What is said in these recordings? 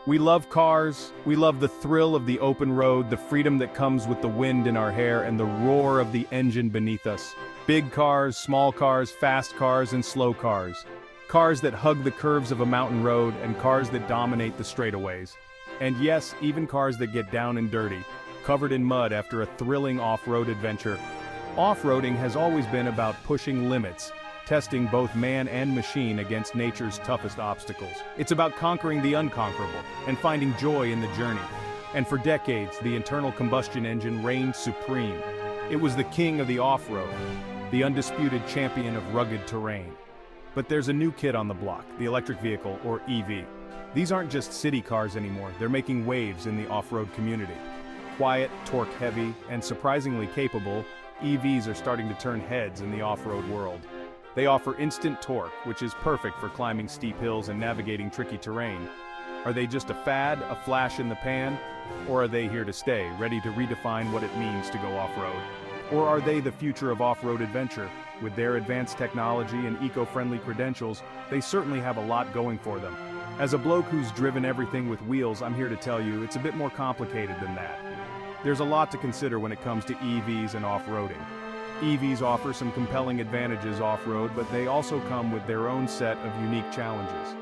We love cars, we love the thrill of the open road, the freedom that comes with the wind in our hair and the roar of the engine beneath us. Big cars, small cars, fast cars, and slow cars. Cars that hug the curves of a mountain road and cars that dominate the straightaways. And yes, even cars that get down and dirty, covered in mud after a thrilling off-road adventure. Off-roading has always been about pushing limits, testing both man and machine against nature's toughest obstacles. It's about conquering the unconquerable and finding joy in the journey. And for decades, the internal combustion engine reigned supreme. It was the king of the off-road, the undisputed champion of rugged terrain. But there's a new kid on the block, the electric vehicle, or EV. These aren't just city cars anymore, they're making waves in the off-road community. Quiet, torque-heavy, and surprisingly capable, EVs are starting to turn heads in the off-road world. They offer instant torque, which is perfect for climbing steep hills and navigating tricky terrain. Are they just a fad, a flash in the pan? Or are they here to stay, ready to redefine what it means to go off-road? Or are they the future of off-road adventure? With their advanced technology and eco-friendly credentials, they certainly have a lot going for them. As a bloke who's driven everything with wheels, I'm here to tell you it's a bit more complicated than that. There's a lot to consider when it comes to EVs and off-roading. EVs offer some compelling advantages off-road, but they also come with their own set of unique challenges.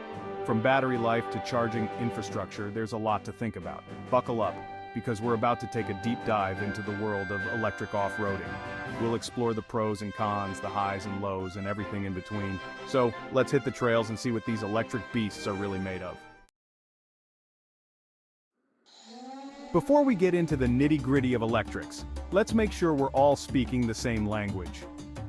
From battery life to charging infrastructure, there's a lot to think about. Buckle up, because we're about to take a deep dive into the world of electric off-roading. We'll explore the pros and cons, the highs and lows, and everything in between. So, let's hit the trails and see what these electric beasts are really made of. Before we get into the nitty-gritty of electrics, let's make sure we're all speaking the same language.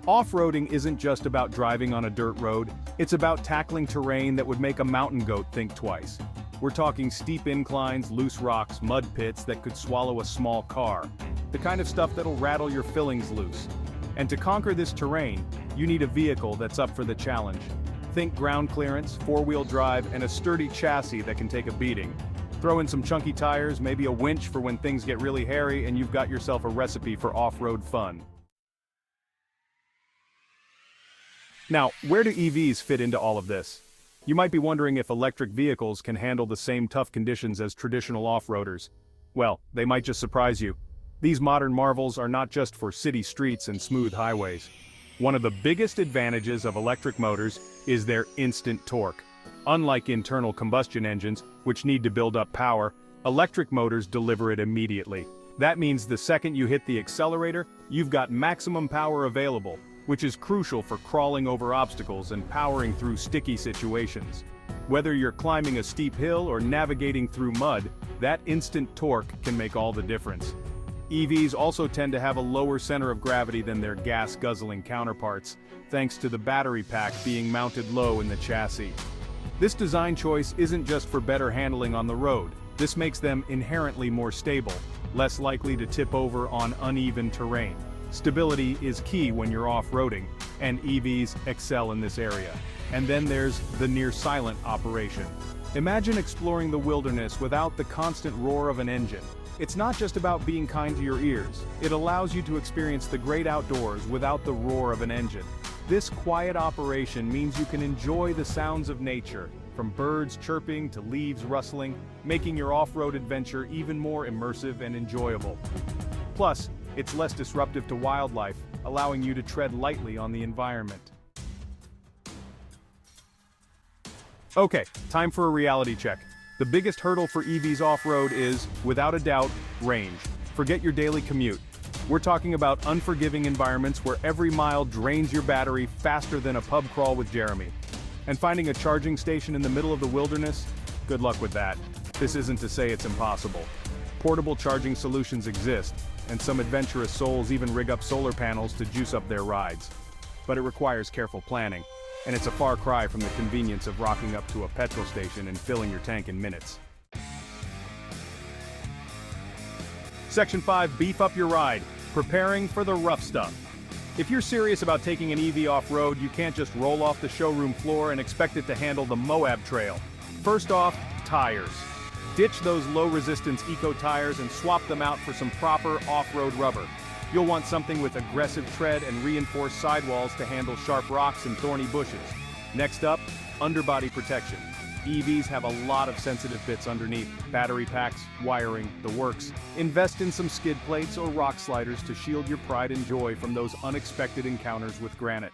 Off-roading isn't just about driving on a dirt road, it's about tackling terrain that would make a mountain goat think twice. We're talking steep inclines, loose rocks, mud pits that could swallow a small car. The kind of stuff that'll rattle your fillings loose. And to conquer this terrain, you need a vehicle that's up for the challenge. Think ground clearance, four-wheel drive, and a sturdy chassis that can take a beating. Throw in some chunky tires, maybe a winch for when things get really hairy, and you've got yourself a recipe for off-road fun. Now, where do EVs fit into all of this? You might be wondering if electric vehicles can handle the same tough conditions as traditional off-roaders. Well, they might just surprise you. These modern marvels are not just for city streets and smooth highways. One of the biggest advantages of electric motors is their instant torque. Unlike internal combustion engines, which need to build up power, electric motors deliver it immediately. That means the second you hit the accelerator, you've got maximum power available, which is crucial for crawling over obstacles and powering through sticky situations. Whether you're climbing a steep hill or navigating through mud, that instant torque can make all the difference. EVs also tend to have a lower center of gravity than their gas-guzzling counterparts, thanks to the battery pack being mounted low in the chassis. This design choice isn't just for better handling on the road. This makes them inherently more stable, less likely to tip over on uneven terrain. Stability is key when you're off-roading, and EVs excel in this area. And then there's the near-silent operation. Imagine exploring the wilderness without the constant roar of an engine. It's not just about being kind to your ears. It allows you to experience the great outdoors without the roar of an engine. This quiet operation means you can enjoy the sounds of nature, from birds chirping to leaves rustling, making your off-road adventure even more immersive and enjoyable. Plus, it's less disruptive to wildlife, allowing you to tread lightly on the environment. Okay, time for a reality check. The biggest hurdle for EVs off-road is, without a doubt, range. Forget your daily commute. We're talking about unforgiving environments where every mile drains your battery faster than a pub crawl with Jeremy. And finding a charging station in the middle of the wilderness? Good luck with that. This isn't to say it's impossible. Portable charging solutions exist, and some adventurous souls even rig up solar panels to juice up their rides. But it requires careful planning, and it's a far cry from the convenience of rocking up to a petrol station and filling your tank in minutes. Section 5, beef up your ride. Preparing for the rough stuff. If you're serious about taking an EV off-road, you can't just roll off the showroom floor and expect it to handle the Moab Trail. First off, tires. Ditch those low-resistance eco tires and swap them out for some proper off-road rubber. You'll want something with aggressive tread and reinforced sidewalls to handle sharp rocks and thorny bushes. Next up, underbody protection. EVs have a lot of sensitive bits underneath: battery packs, wiring, the works. Invest in some skid plates or rock sliders to shield your pride and joy from those unexpected encounters with granite.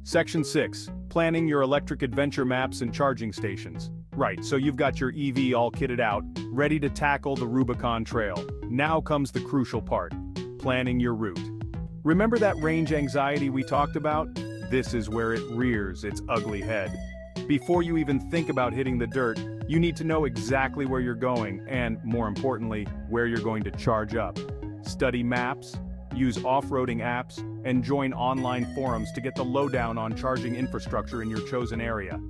Section 6. Planning your electric adventure maps and charging stations. Right, so you've got your EV all kitted out, ready to tackle the Rubicon Trail. Now comes the crucial part: planning your route. Remember that range anxiety we talked about? This is where it rears its ugly head. Before you even think about hitting the dirt, you need to know exactly where you're going and, more importantly, where you're going to charge up. Study maps, use off-roading apps, and join online forums to get the lowdown on charging infrastructure in your chosen area.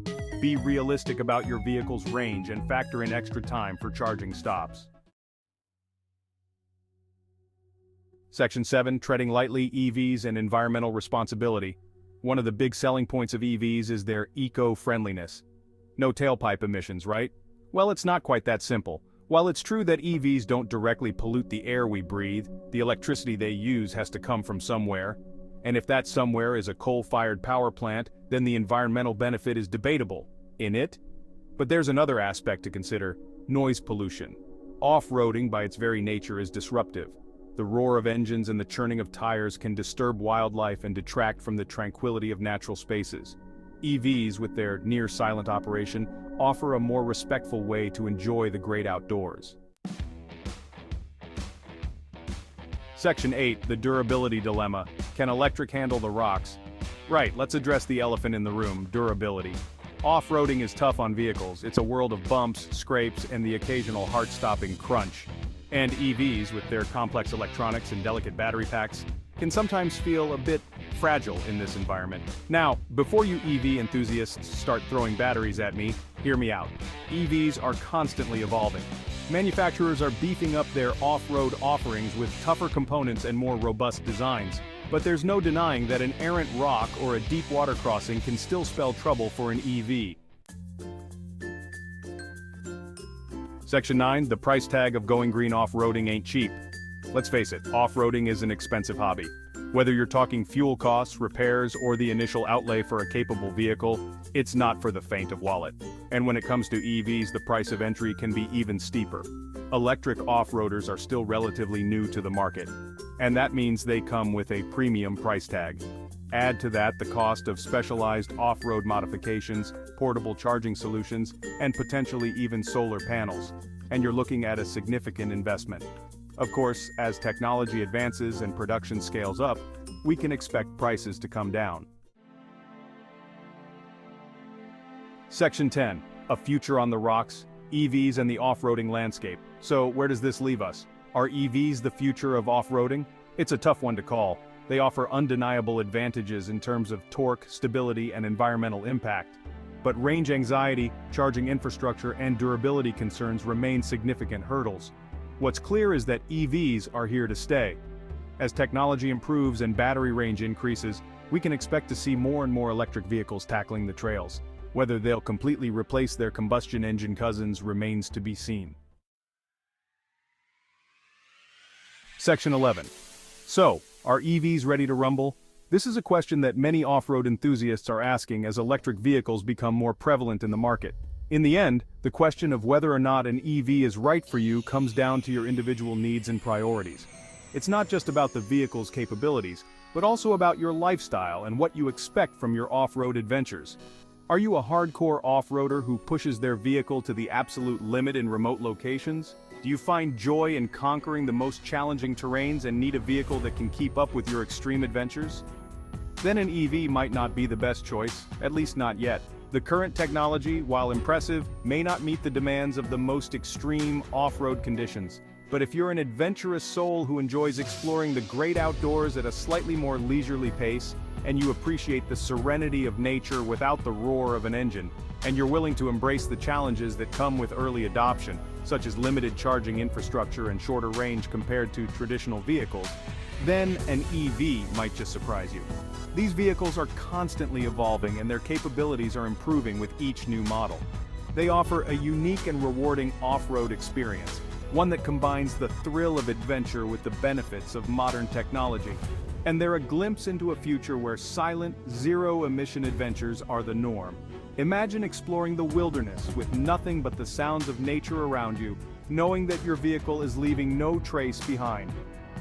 Be realistic about your vehicle's range and factor in extra time for charging stops. Section 7. Treading lightly: EVs and Environmental Responsibility. One of the big selling points of EVs is their eco-friendliness. No tailpipe emissions, right? Well, it's not quite that simple. While it's true that EVs don't directly pollute the air we breathe, the electricity they use has to come from somewhere. And if that somewhere is a coal-fired power plant, then the environmental benefit is debatable. In it? But there's another aspect to consider: noise pollution. Off-roading by its very nature is disruptive. The roar of engines and the churning of tires can disturb wildlife and detract from the tranquility of natural spaces. EVs, with their near-silent operation, offer a more respectful way to enjoy the great outdoors. Section 8. The durability dilemma. Can electric handle the rocks? Right, let's address the elephant in the room: durability. Off-roading is tough on vehicles. It's a world of bumps, scrapes, and the occasional heart-stopping crunch. And EVs, with their complex electronics and delicate battery packs, can sometimes feel a bit fragile in this environment. Now, before you EV enthusiasts start throwing batteries at me, hear me out. EVs are constantly evolving. Manufacturers are beefing up their off-road offerings with tougher components and more robust designs. But there's no denying that an errant rock or a deep water crossing can still spell trouble for an EV. Section 9. The price tag of going green off-roading ain't cheap. Let's face it, off-roading is an expensive hobby. Whether you're talking fuel costs, repairs, or the initial outlay for a capable vehicle, it's not for the faint of wallet. And when it comes to EVs, the price of entry can be even steeper. Electric off-roaders are still relatively new to the market, and that means they come with a premium price tag. Add to that the cost of specialized off-road modifications, portable charging solutions, and potentially even solar panels, and you're looking at a significant investment. Of course, as technology advances and production scales up, we can expect prices to come down. Section 10. A future on the rocks: EVs and the off-roading landscape. So where does this leave us? Are EVs the future of off-roading? It's a tough one to call. They offer undeniable advantages in terms of torque, stability, and environmental impact. But range anxiety, charging infrastructure, and durability concerns remain significant hurdles. What's clear is that EVs are here to stay. As technology improves and battery range increases, we can expect to see more and more electric vehicles tackling the trails. Whether they'll completely replace their combustion engine cousins remains to be seen. Section 11. So, are EVs ready to rumble? This is a question that many off-road enthusiasts are asking as electric vehicles become more prevalent in the market. In the end, the question of whether or not an EV is right for you comes down to your individual needs and priorities. It's not just about the vehicle's capabilities, but also about your lifestyle and what you expect from your off-road adventures. Are you a hardcore off-roader who pushes their vehicle to the absolute limit in remote locations? Do you find joy in conquering the most challenging terrains and need a vehicle that can keep up with your extreme adventures? Then an EV might not be the best choice, at least not yet. The current technology, while impressive, may not meet the demands of the most extreme off-road conditions. But if you're an adventurous soul who enjoys exploring the great outdoors at a slightly more leisurely pace, and you appreciate the serenity of nature without the roar of an engine, and you're willing to embrace the challenges that come with early adoption, such as limited charging infrastructure and shorter range compared to traditional vehicles, then an EV might just surprise you. These vehicles are constantly evolving and their capabilities are improving with each new model. They offer a unique and rewarding off-road experience, one that combines the thrill of adventure with the benefits of modern technology. And they're a glimpse into a future where silent, zero-emission adventures are the norm. Imagine exploring the wilderness with nothing but the sounds of nature around you, knowing that your vehicle is leaving no trace behind.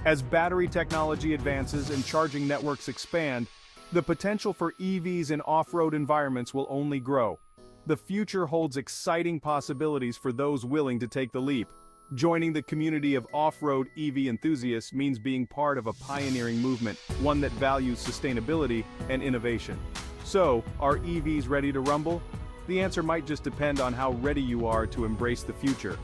As battery technology advances and charging networks expand, the potential for EVs in off-road environments will only grow. The future holds exciting possibilities for those willing to take the leap. Joining the community of off-road EV enthusiasts means being part of a pioneering movement, one that values sustainability and innovation. So, are EVs ready to rumble? The answer might just depend on how ready you are to embrace the future.